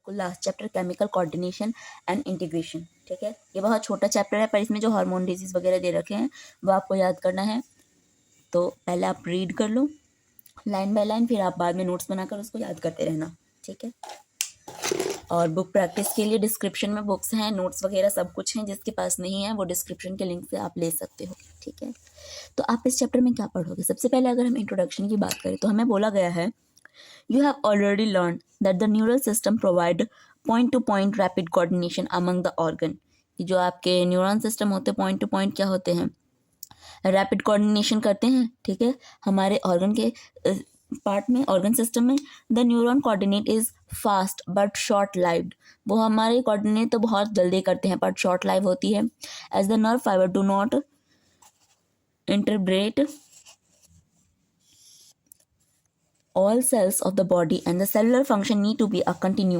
Last chapter chemical coordination and integration. ठीक है, ये बहुत छोटा चैप्टर है पर इसमें जो हार्मोन डिजीज वगैरह दे रखे हैं वो आपको याद करना है। तो पहले आप रीड कर लो लाइन बाय लाइन, फिर आप बाद में नोट्स बनाकर उसको याद करते रहना। ठीक है, और बुक प्रैक्टिस के लिए डिस्क्रिप्शन में बुक्स हैं, नोट्स वगैरह सब कुछ हैं। जिसके पास नहीं है वो डिस्क्रिप्शन के लिंक से आप ले सकते हो। ठीक है, तो आप इस चैप्टर में क्या पढ़ोगे? सबसे पहले अगर हम इंट्रोडक्शन की बात करें तो हमें बोला गया है You have already learned that the neural system provide point-to-point rapid coordination among the organ। जो आपके न्यूरॉन सिस्टम होते हैं पॉइंट टू पॉइंट क्या होते हैं? रैपिड कोऑर्डिनेशन करते हैं। ठीक है, हमारे ऑर्गन के पार्ट में, ऑर्गन सिस्टम में the neuron coordinate is fast but short lived. वो हमारे कोऑर्डिनेट तो बहुत जल्दी करते हैं बट शॉर्ट लाइव होती है। As the nerve fibre do not innervate all cells of the body and the cellular function need to be a continue,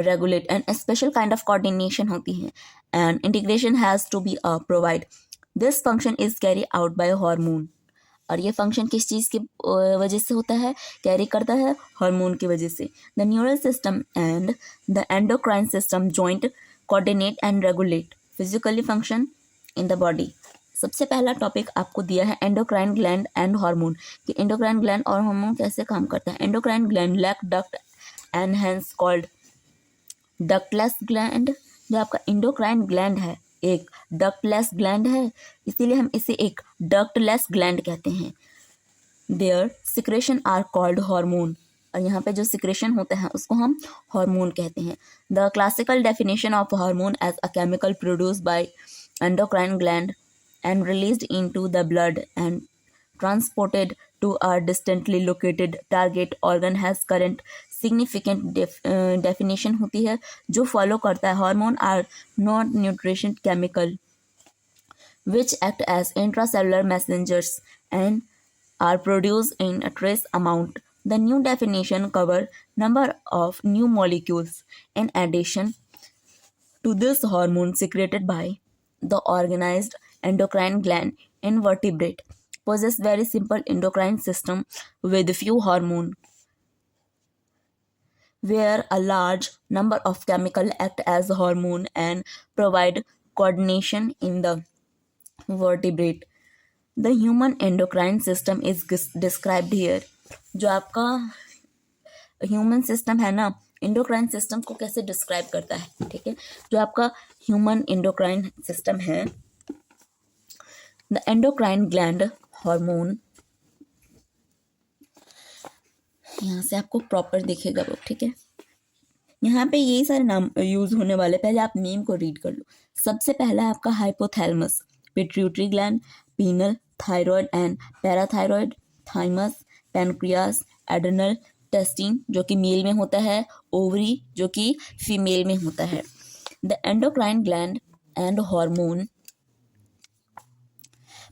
regulate and a special kind of coordination होती है and integration has to be a provide। This function is carried out by hormone। और ये function किस चीज़ की वजह से होता है, कैरी करता है? हार्मोन की वजह से। The neural system and the endocrine system joint coordinate and regulate physically function in the body. सबसे पहला टॉपिक आपको दिया है एंडोक्राइन ग्लैंड एंड हार्मोन, कि एंडोक्राइन ग्लैंड और हार्मोन कैसे काम करता है। Endocrine gland lack duct and hence called ductless gland. जो आपका एंडोक्राइन ग्लैंड है एक डक्टलेस ग्लैंड है, इसीलिए हम इसे एक डक्टलेस ग्लैंड कहते हैं। Their secretion are called hormone. और यहाँ पे जो सिक्रेशन होता है उसको हम हार्मोन कहते हैं। The classical definition of hormone as a chemical produce by endocrine gland and released into the blood and transported to a distantly located target organ has current significant definition होती है जो follow करता है। Hormone are not nutrition chemical which act as intracellular messengers and are produced in a trace amount। The new definition cover number of new molecules in addition to this hormone secreted by the organized endocrine gland in vertebrate possess very simple endocrine system with few hormone where a large number of chemical act as hormone and provide coordination in the vertebrate। The human endocrine system is described here। जो आपका human system है ना, endocrine system को कैसे describe करता है? ठीक है, जो आपका ह्यूमन एंडोक्राइन सिस्टम है, द एंडोक्राइन ग्लैंड हार्मोन, यहाँ से आपको प्रॉपर दिखेगा वो। ठीक है, यहाँ पे यही सारे नाम यूज होने वाले, पहले आप नेम को रीड कर लो। सबसे पहला है आपका hypothalamus, pituitary gland, pineal, thyroid and parathyroid, thymus, pancreas, adrenal, testes जो कि मेल में होता है, ओवरी जो कि फीमेल में होता है। The endocrine gland and hormone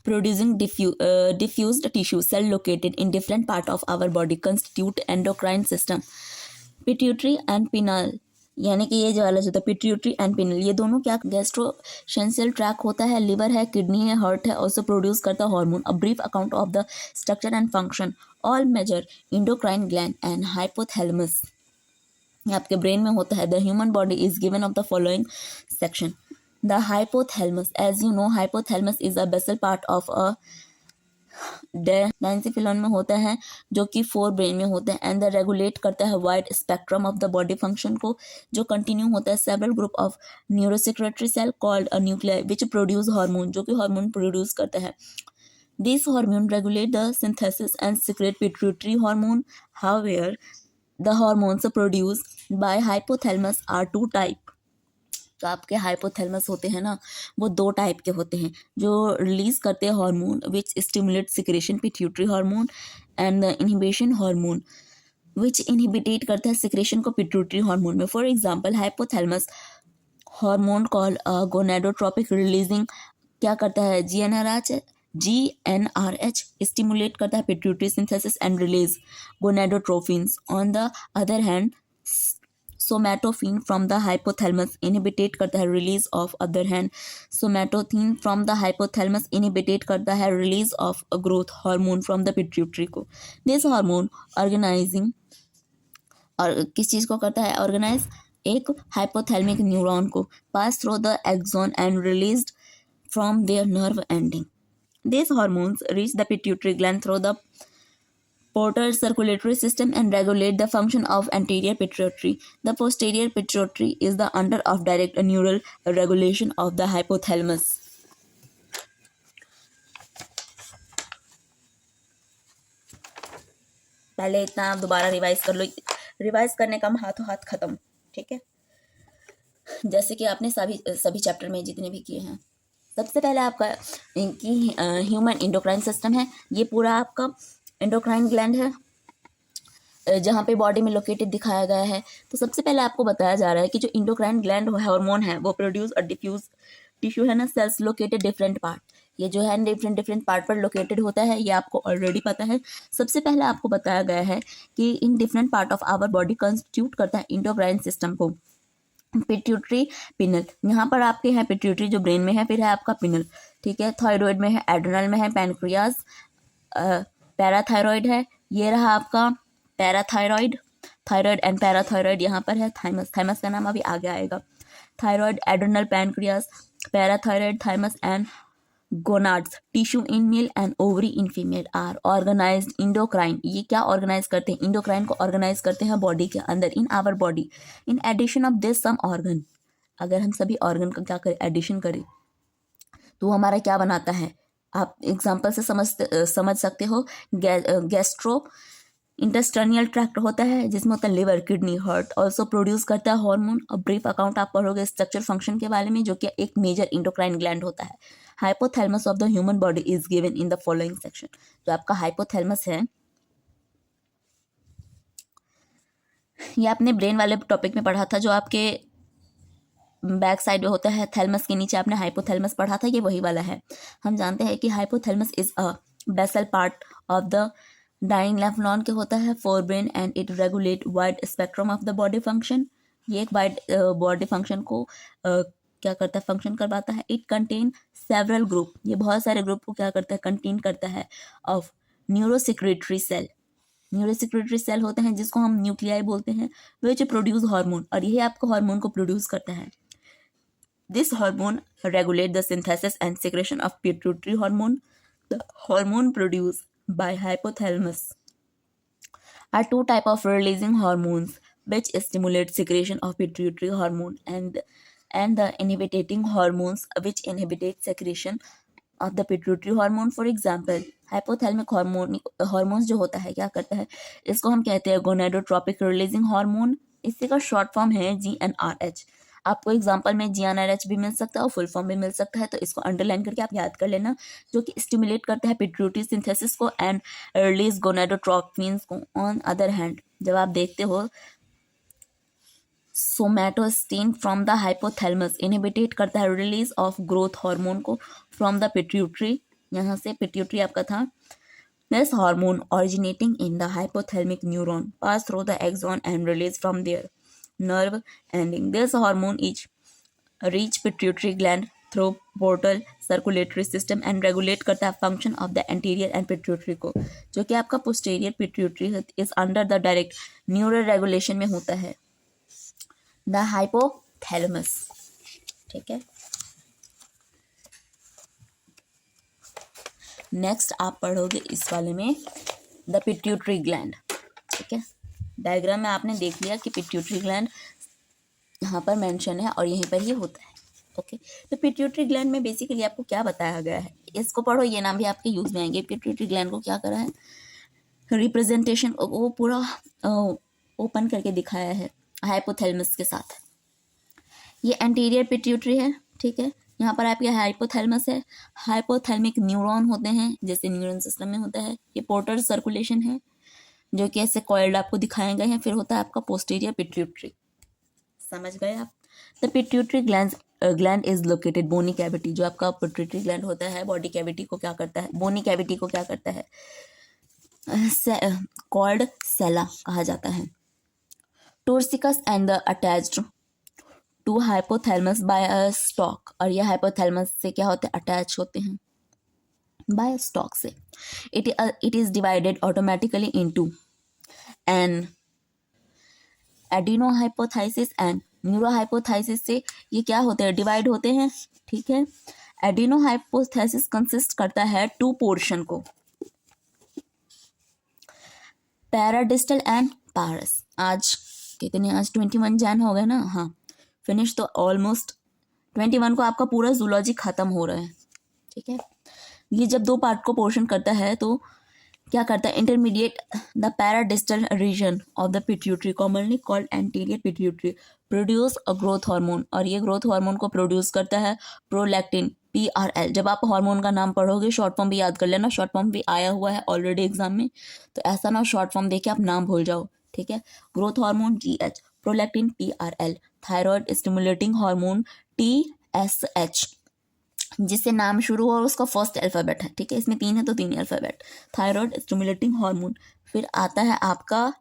producing diffused tissue cell located in different part of our body constitute endocrine system। pituitary and pineal, यानी कि ये जो वाला जो था पिट्यूटरी एंड पिनल, ये दोनों क्या गैस्ट्रोसेंशियल ट्रैक होता है, लिवर है, किडनी है, हार्ट है, ऑल्सो प्रोड्यूस करता है hormone. A brief account of the structure and function all major endocrine gland and hypothalamus आपके ब्रेन में होता है। The human body is given of the following section. The hypothalamus, as you know, hypothalamus is a basal part of a डायंसिफिलॉन में होता है जो कि fore brain में होते हैं एंड द रेगुलेट करता है wide spectrum of the body function को, जो कंटिन्यू होता है several group of neurosecretory cell called a nuclei which produce hormone, जो कि हार्मोन प्रोड्यूस करता है। This hormone regulate the synthesis and secrete pituitary hormone. However the hormones produced by hypothalamus are two type. तो आपके hypothalamus होते हैं ना, वो दो टाइप के होते हैं जो रिलीज करते हैं hormone which stimulate secretion, pituitary hormone, and the inhibition hormone which inhibit करता है सिक्रेशन को पिट्यूटरी हार्मोन में। For example hypothalamus hormone call gonadotropic releasing क्या करता है, GnRH स्टिमुलेट करता है pituitary synthesis and release gonadotrophins. On the other hand somatostatin from the hypothalamus inhibit करता है release of, other hand somatostatin from the hypothalamus inhibit करता है release of growth hormone from the pituitary को। This hormone organising और किस चीज़ को करता है ऑर्गेनाइज, एक हाइपोथैलेमिक न्यूरॉन को pass through the axon and released from their nerve ending. These hormones reach the pituitary gland through the portal circulatory system and regulate the function of anterior pituitary. The posterior pituitary is the under of direct neural regulation of the hypothalamus. पहले इतना आप दोबारा revise कर लो, revise करने का हाथों हाथ खत्म. ठीक है, जैसे कि आपने सभी सभी चैप्टर में जितने भी किए हैं. सबसे पहले आपका इनकी ह्यूमन इंडोक्राइन सिस्टम है. ये पूरा आपका इंडोक्राइन ग्लैंड है जहाँ पे बॉडी में लोकेटेड दिखाया गया है. तो सबसे पहले आपको बताया जा रहा है कि जो इंडोक्राइन ग्लैंड हार्मोन है वो प्रोड्यूस और डिफ्यूज टिश्यू है ना, सेल्स लोकेटेड डिफरेंट पार्ट. ये जो है डिफरेंट डिफरेंट पार्ट पर लोकेटेड होता है, ये आपको ऑलरेडी पता है. सबसे पहले आपको बताया गया है कि in different part of our body constitute करता है इंडोक्राइन सिस्टम को. पिट्यूटरी, पिनल, यहाँ पर आपके हैं पिट्यूटरी जो ब्रेन में है, फिर है आपका पिनल. ठीक है, थायराइड में है, एड्रेनल में है, पैनक्रियाज, पैराथायरॉइड है. ये रहा आपका पैराथायरॉइड, थायराइड एंड पैराथायरॉइड. यहाँ पर है थाइमस, थाइमस का नाम अभी आगे आएगा. Thyroid, adrenal, pancreas, parathyroid, thymus and gonads. Tissue in male and ovary in female are organized endocrine. ये क्या ऑर्गेनाइज करते हैं, इंडोक्राइन को ऑर्गेनाइज करते हैं बॉडी के अंदर, in our body. In addition of this some organ, अगर हम सभी ऑर्गन का क्या करें, एडिशन करें, तो हमारा क्या बनाता है. आप एग्जाम्पल से समझ सकते हो. गैस्ट्रो इंटेस्टाइनल ट्रैक्ट होता है जिसमें होता है liver, kidney, heart. Also produce करता है हार्मोन. और ब्रीफ अकाउंट आप पढ़ोगे स्ट्रक्चर फंक्शन के बारे में, जो कि एक मेजर इंडोक्राइन ग्लैंड होता है. Hypothalamus of the human body is given in the following section. जो आपका हाइपोथैलेमस है, ये आपने ब्रेन वाले टॉपिक में पढ़ा था, जो आपके बैक साइड में होता है, थैलमस के नीचे आपने हाइपोथैलेमस पढ़ा था, ये वही वाला है. हम जानते हैं कि hypothalamus is a basal part of the diencephalon के होता है forebrain and it regulate wide spectrum of the body function. ये एक वाइड बॉडी फंक्शन को क्या करता है, फंक्शन करवाता है. इट कंटेन सेवरल ग्रुप, ये बहुत सारे ग्रुप को क्या करता है, कंटेन करता है, of neurosecretory cell. Neurosecretory cell होते हैं जिसको हम न्यूक्लियाई बोलते हैं, विच प्रोड्यूस हार्मोन. और यही आपको हार्मोन को प्रोड्यूस करता है. This hormone regulate the synthesis and secretion of pituitary hormone. The hormone produced by hypothalamus are two type of releasing hormones which stimulate secretion of pituitary hormone and the inhibiting hormones which inhibit secretion of the pituitary hormone. For example, hypothalamic hormones जो होता है क्या करता है, इसको हम कहते हैं गोनाडोट्रोपिक रिलीजिंग हार्मोन. इसी का शॉर्ट फॉर्म है GnRH. आपको एग्जाम्पल में GnRH भी मिल सकता है और फुल फॉर्म भी मिल सकता है, तो इसको अंडरलाइन करके आप याद कर लेना. जो कि स्टिमुलेट करता है पिट्यूटरी सिंथेसिस को एंड रिलीज गोनाडोट्रोपिन्स को. ऑन अदर हैंड, जब आप देखते हो सोमैटोस्टिन फ्रॉम द हाइपोथैलेमस इनहिबिटेट करता है रिलीज ऑफ ग्रोथ हार्मोन को फ्रॉम द पिट्यूटरी. यहाँ से पिट्यूटरी आपका था. This hormone originating in the hypothalamic neuron pass through the axon and release from their nerve ending. This hormone each reach pituitary gland through portal circulatory system and regulate करता है function of the anterior and pituitary को, जो कि आपका posterior pituitary is under the direct neural regulation में होता है, the hypothalamus. ठीक है, नेक्स्ट आप पढ़ोगे इस वाले में द पिट्यूटरी ग्लैंड. ठीक है, डायग्राम में आपने देख लिया कि पिट्यूटरी ग्लैंड यहाँ पर मेंशन है और यहीं पर ही होता है. ओके, तो पिट्यूटरी ग्लैंड में बेसिकली आपको क्या बताया गया है, इसको पढ़ो, ये नाम भी आपके यूज में आएंगे. पिट्यूटरी ग्लैंड को क्या करा है, रिप्रेजेंटेशन वो पूरा ओपन करके दिखाया है हाइपोथैलेमस के साथ. ये एंटीरियर पिट्यूटरी है. ठीक है, यहाँ पर आपके हाइपोथैलेमस है. हाइपोथैलेमिक न्यूरॉन होते हैं जैसे न्यूरॉन सिस्टम में होता है. ये पोर्टल सर्कुलेशन है जो कि ऐसे कॉइल्ड आपको दिखाए गए हैं. फिर होता है आपका पोस्टीरियर पिट्यूटरी. समझ गए आप. The pituitary gland is located bony cavity. जो आपका पिट्यूटरी ग्लैंड होता है बॉडी कैविटी को क्या करता है, बोनी कैविटी को क्या करता है, कॉल्ड सेला कहा जाता है. Turcica and the attached to hypothalamus by a stalk. और यह हाइपोथैलेमस से क्या होते हैं, अटैच होते हैं बाय स्टॉक से. It is divided automatically into an adenohypophysis and neurohypophysis से ये क्या होते हैं, डिवाइड होते हैं, ठीक है। एडिनोहाइपोथाइसिस कंसिस्ट करता है टू पोर्शन को, पैराडिस्टल एंड पारस। आज कितने, आज 21 जैन हो गए ना, हाँ फिनिश, तो ऑलमोस्ट 21 को आपका पूरा जूलॉजी खत्म हो रहा है, ठीक है। ये जब दो पार्ट को पोर्शन करता है तो क्या करता है, intermediate the paradistal region of the pituitary commonly called anterior pituitary produce a growth hormone, और ये ग्रोथ हार्मोन को प्रोड्यूस करता है प्रोलैक्टिन PRL। जब आप हार्मोन का नाम पढ़ोगे शॉर्ट फॉर्म भी याद कर लेना, शॉर्ट फॉर्म भी आया हुआ है ऑलरेडी एग्जाम में, तो ऐसा ना शॉर्ट फॉर्म देके आप नाम भूल जाओ, ठीक है। Growth hormone GH, prolactin PRL, thyroid stimulating hormone TSH, जिससे नाम शुरू हो और उसका फर्स्ट अल्फ़ाबेट है, ठीक है, इसमें 3 है तो 3 अल्फ़ाबेट, थायराइड स्टिमुलेटिंग हार्मोन। फिर आता है आपका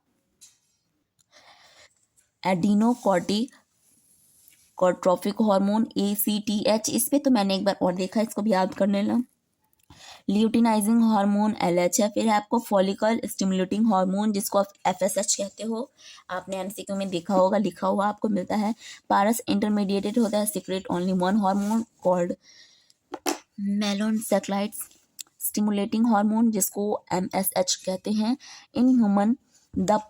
एडिनोकॉर्टिकोट्रोफिक हार्मोन ACTH, इस पे तो मैंने एक बार और देखा, इसको भी याद कर लेना। ल्यूटिनाइजिंग हार्मोन LH है। फिर आपको फॉलिकल स्टिमुलेटिंग हार्मोन, जिसको आप FSH कहते हो, आपने MCQ में देखा होगा, लिखा हुआ आपको मिलता है। पारस इंटरमीडिएटेड होता है, secrete only one hormone called melanocytes stimulating hormone, जिसको MSH कहते हैं। In human the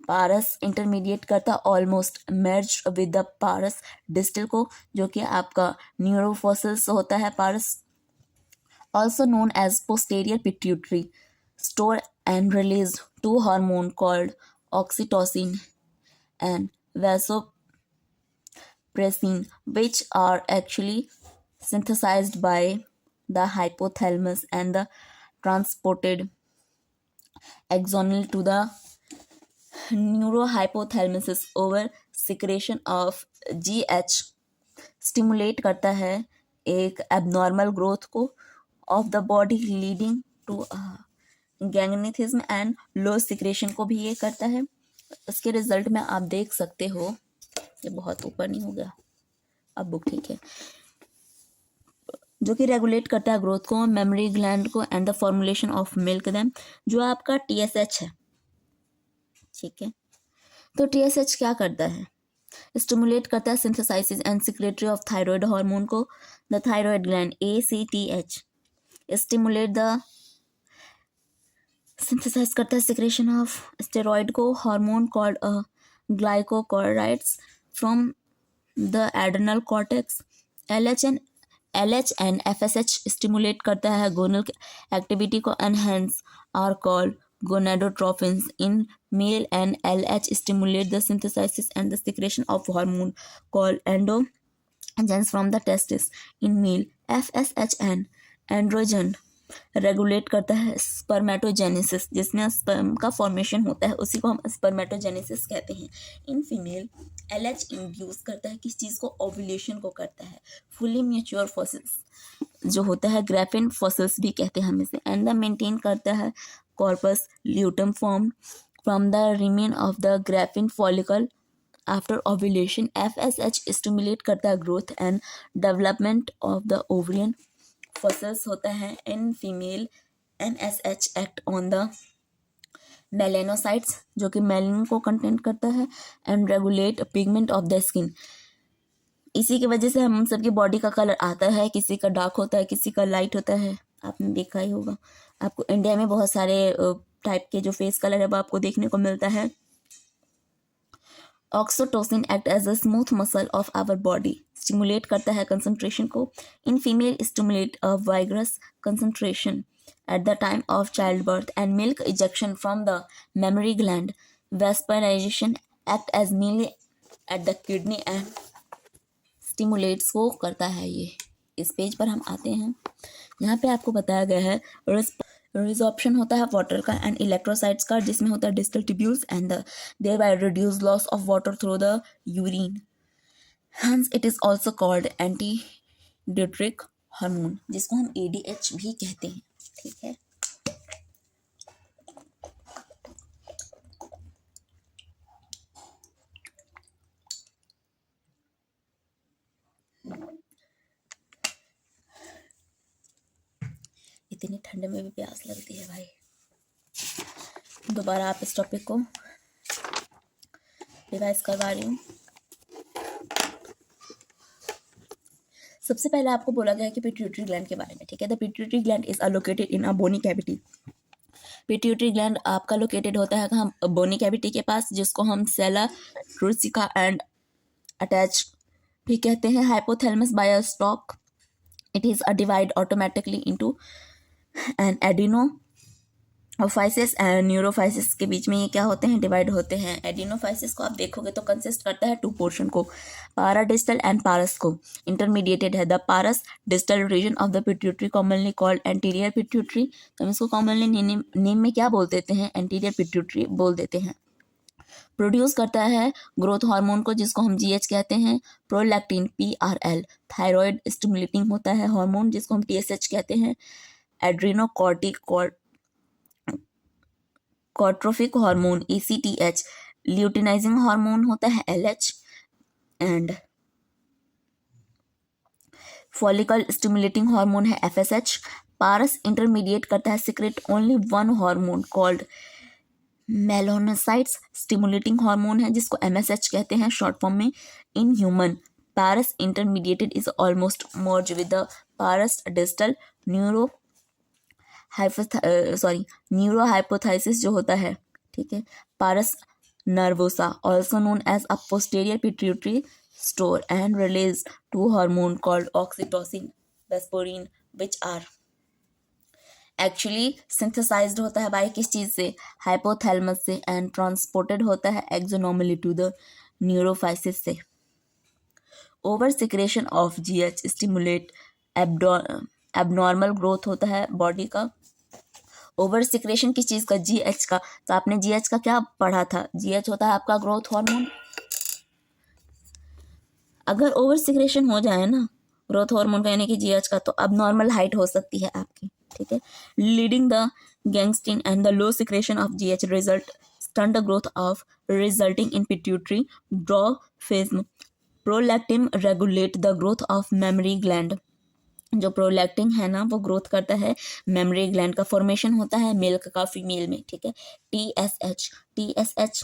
pars intermediate करता almost merged with the pars distal को, जो कि आपका न्यूरोफोसिल्स होता है। Pars also known as posterior pituitary store and release two hormone called oxytocin and vasopressin, which are actually synthesized by the hypothalamus and the transported axonal to the neurohypothalamus over secretion of GH stimulate करता है एक abnormal growth को of the body leading to gigantism and low secretion को भी ये करता है। इसके रिजल्ट में आप देख सकते हो, ये बहुत ऊपर नहीं हो गया अब बुक, ठीक है, जो कि रेगुलेट करता है ग्रोथ को, मेमोरी ग्लैंड को and the formulation of milk them, जो आपका TSH है, ठीक है। तो TSH क्या करता है, स्टिमुलेट करता है synthesis and secretory of thyroid hormone को, the thyroid gland ACTH stimulate the synthesize करता है सिक्रेशन ऑफ स्टेरॉइड को, hormone called glucocorticoids from the adrenal cortex. LH and FSH stimulate करता है गोनल एक्टिविटी को, enhance are called gonadotropins in male, and LH stimulate the synthesis and the secretion of hormone called androgens from the testes in male. FSH and androgen regulate करता है spermatogenesis, जिसमें sperm का formation होता है, उसी को हम स्पर्मेटोजेनेसिस कहते हैं। इन फीमेल LH इंड्यूस करता है किस चीज़ को, ओव्यूलेशन को करता है। फुली मैच्योर फॉसिल्स जो होता है ग्राफिन फॉसिल्स भी कहते हैं हम इसे, एंड द मेंटेन करता है corpus luteum form from the remain of the graphene follicle after ovulation. FSH stimulate करता है growth and development of the ovarian fossils होता है। In female NSH act on the melanocytes, जो कि melanin को content करता है, and regulate pigment of the skin. इसी की वजह से हम सबकी बॉडी का कलर आता है, किसी का डार्क होता है, किसी का लाइट होता है, आपने देखा ही होगा। आपको इंडिया में बहुत सारे टाइप के जो फेस कलर है वो आपको देखने को मिलता है। Oxytocin act as a smooth muscle of our body, stimulate करता है कंसंट्रेशन को। In female stimulate a vigorous concentration at the time of childbirth and milk ejection from the mammary gland. Vaporization act as mainly at the kidney and stimulates को करता है ये। इस page पर हम आते हैं, यहाँ पे आपको बताया गया है रिजॉर्प्शन होता है वाटर का एंड इलेक्ट्रोसाइट्स का, जिसमें होता है distal tubules and thereby reduce loss of water through the urine. Hence it is also called antidiuretic hormone, जिसको हम ADH भी कहते हैं, ठीक है। इतनी ठंड में भी प्यास लगती है भाई। दोबारा आप इस टॉपिक को रिवाइज करवा रही हूँ। सबसे पहले आपको बोला गया है कि पिट्यूटरी ग्लैंड के बारे में, ठीक है। The pituitary gland is located in a bony cavity. Pituitary gland आपका लोकेटेड होता है हम बोनी कैविटी के पास, जिसको हम सेला रूसिका एंड अटैच भी कहते हैं। Hypothalamus by a stalk, it is a divide automatically into an adenohypophysis and neurohypophysis के बीच में ये क्या होते हैं, डिवाइड होते हैं। एडिनोफाइसिस को आप देखोगे तो कंसिस्ट करता है टू पोर्शन को, पाराडिस्टल एंड पारस को। इंटरमीडिएटेड है the pars distal region of the pituitary commonly called anterior pituitary. तो हम इसको कॉमनली नेम में क्या बोल देते हैं, एंटीरियर पिट्यूटरी बोल देते हैं। प्रोड्यूस करता है ग्रोथ हार्मोन को, जिसको हम जीएच कहते हैं। प्रोलैक्टिन पीआरएल थायराइड स्टिमुलेटिंग होता है हार्मोन, जिसको हम टीएसएच कहते हैं। Adrenocorticotrophic hormone ACTH luteinizing hormone होता है LH. And follicle stimulating hormone है एफएसएच। पारस इंटरमीडिएट करता है secrete only one hormone called melanocytes stimulating hormone है, जिसको एमएसएच कहते हैं शॉर्ट फॉर्म में। In human pars intermediated is almost merge with the pars distal neurohypophysis जो होता है, ठीक है। Pars nervosa also known as a posterior pituitary store and release two hormone called oxytocin वेस्पोरिन which are actually synthesized होता है bye किस चीज से, हाइपोथैलेमस से, एंड ट्रांसपोर्टेड होता है एक्सोनॉर्मली टू द न्यूरोफाइसिस से। Over secretion of GH stimulate abnormal growth होता है बॉडी का। ओवर सिक्रेशन किस चीज का, जीएच का। तो आपने जीएच का क्या पढ़ा था, जीएच होता है आपका ग्रोथ हार्मोन। अगर ओवर सिक्रेशन हो जाए ना ग्रोथ हार्मोन का यानी कि जीएच का, तो अब नॉर्मल हाइट हो सकती है आपकी, ठीक है। Leading the gigantism and the low secretion of GH result stunt the growth of resulting in pituitary dwarfism. Prolactin regulate the growth of mammary gland. जो प्रोलैक्टिन है ना वो ग्रोथ करता है मेमोरी ग्लैंड का, फॉर्मेशन होता है मिल्क का फीमेल में, ठीक है। टीएसएच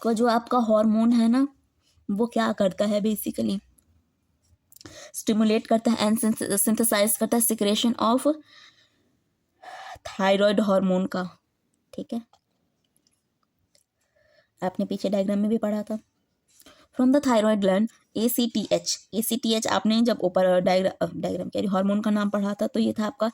को जो आपका हार्मोन है ना वो क्या करता है, बेसिकली स्टिमुलेट करता है एंड सिंथेसाइज करता है सिक्रेशन ऑफ थायराइड हार्मोन का, ठीक है। आपने पीछे डायग्राम में भी पढ़ा था। From the thyroid gland ACTH आपने जब ऊपर डायग्राम कह रही हार्मोन का नाम पढ़ा था तो ये था आपका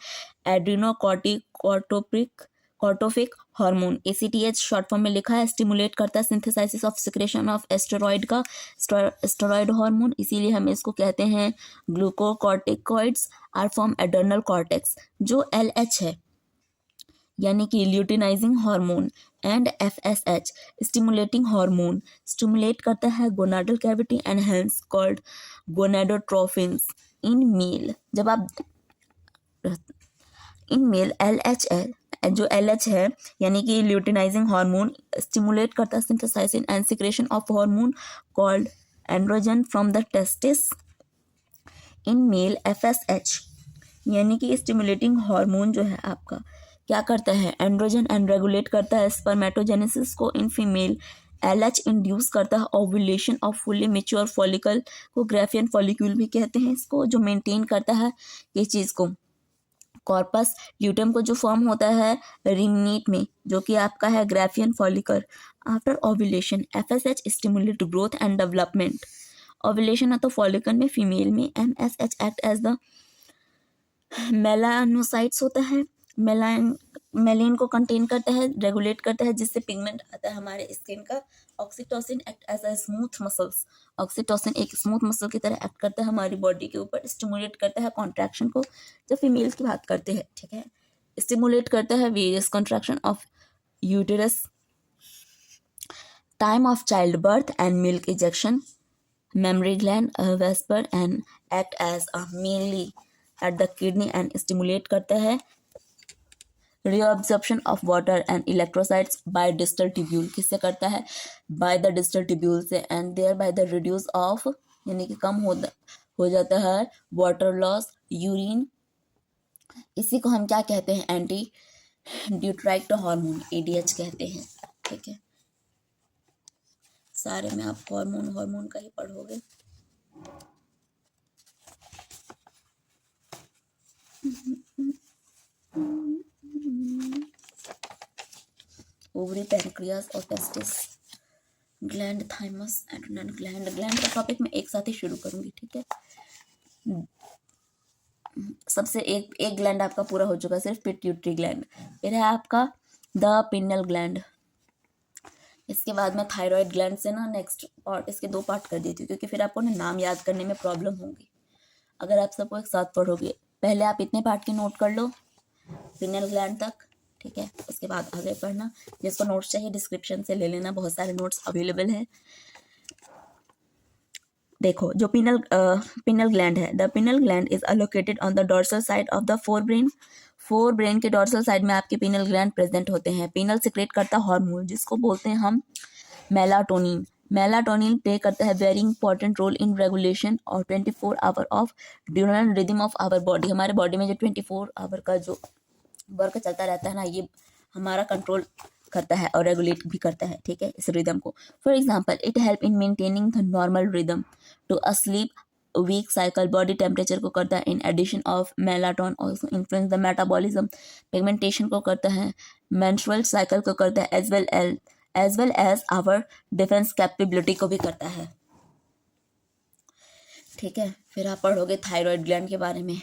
adrenocorticotrophic hormone. ACTH short form में लिखा है, स्टिमुलेट करता है synthesis of secretion of steroid का, स्टेरॉइड हार्मोन, इसीलिए हम इसको कहते हैं glucocorticoids are from adrenal cortex. जो एलएच है यानी कि luteinizing hormone and FSH stimulating hormone stimulate करता है gonadal cavity and hence called gonadotrophins in male. जब आप इन मेल एलएच जो एलएच है यानी कि ल्यूटिनाइजिंग हार्मोन स्टिमुलेट करता है सिंथेसाइजिस and secretion of hormone called androgen from the testis. In male FSH यानी कि स्टिमुलेटिंग हार्मोन जो है आपका क्या करता है, एंड्रोजन एंड रेगुलेट करता है स्पर्मेटोजेनेसिस को। इन फीमेल एलएच इंड्यूस करता है ovulation of fully mature follicle को, ग्राफियन फॉलिक्यूल भी कहते हैं इसको, जो मेंटेन करता है किस चीज़ को, कॉर्पस ल्यूटेम को, जो फॉर्म होता है रिंगनीट में, जो कि आपका है Graafian follicle. After ovulation FSH stimulate growth and development. Ovulation है तो फॉलिकल में फीमेल में MSH act as the melanocytes होता है, मेलिन को कंटेन करता है, रेगुलेट करता है, जिससे पिगमेंट आता है हमारे स्किन का। Oxytocin act as a smooth muscles, oxytocin एक स्मूथ मसल की तरह एक्ट करता है हमारी बॉडी के ऊपर, स्टिमुलेट करता है कॉन्ट्रैक्शन को, जब फीमेल्स की बात करते हैं, ठीक है। स्टिमुलेट करता है various contraction of uterus, time of child birth and milk ejection, mammary gland vasopressin and act as a mainly at the kidney and stimulate करता है reabsorption of water and electrolytes by distal tubule। किससे करता है, by the distal tubule से, and thereby the reduce of यानी कि कम हो जाता है वाटर लॉस, यूरिन। इसी को हम क्या कहते हैं, एंटी ड्यूट्राइट हार्मोन एडीएच कहते हैं, ठीक है। सारे में आप हार्मोन हार्मोन का ही पढ़ोगे। ओवरी, पैनक्रियास और testis, gland, thymus, adrenal gland. Gland का टॉपिक मैं एक साथ ही शुरू करूंगी, ठीक है। सबसे एक ग्लैंड आपका पूरा हो चुका, सिर्फ पिट्यूटरी ग्लैंड। फिर है आपका द पिनियल ग्लैंड। इसके बाद मैं थायराइड ग्लैंड से ना नेक्स्ट पार्ट, इसके 2 पार्ट कर देती हूँ, क्योंकि फिर आपको ना नाम याद करने में प्रॉब्लम होगी अगर आप सबको एक साथ पढ़ोगे। पहले आप इतने पार्ट की नोट कर लो, पिनियल ग्लैंड तक, ठीक है। उसके बाद आगे पढ़ना। जिसको नोट्स चाहिए डिस्क्रिप्शन से ले लेना, बहुत सारे नोट्स अवेलेबल हैं। देखो, जो पिनल ग्लैंड है, the penal gland is allocated on the dorsal side of the fore brain के डोर्सल साइड में आपके पिनल ग्लैंड प्रेजेंट होते हैं। पिनल सिक्रेट करता हार्मोन जिसको बोलते हैं हम मेलाटोनिन। मेलाटोनिन प्ले करता है very important role in regulation और 24 hour of diurnal rhythm of our body. हमारे बॉडी में जो 24 आवर का जो वर्क चलता रहता है ना, ये हमारा कंट्रोल करता है और रेगुलेट भी करता है, ठीक है, इस रिदम को। For example, it help in maintaining the normal rhythm to a sleep wake cycle. Body temperature को करता है। In addition of melatonin also influence the metabolism. Pigmentation को करता है। मेंस्ट्रुअल साइकिल को करता है, as well as our defence capability को भी करता है, ठीक है। फिर आप पढ़ोगे थायराइड ग्लैंड के बारे में।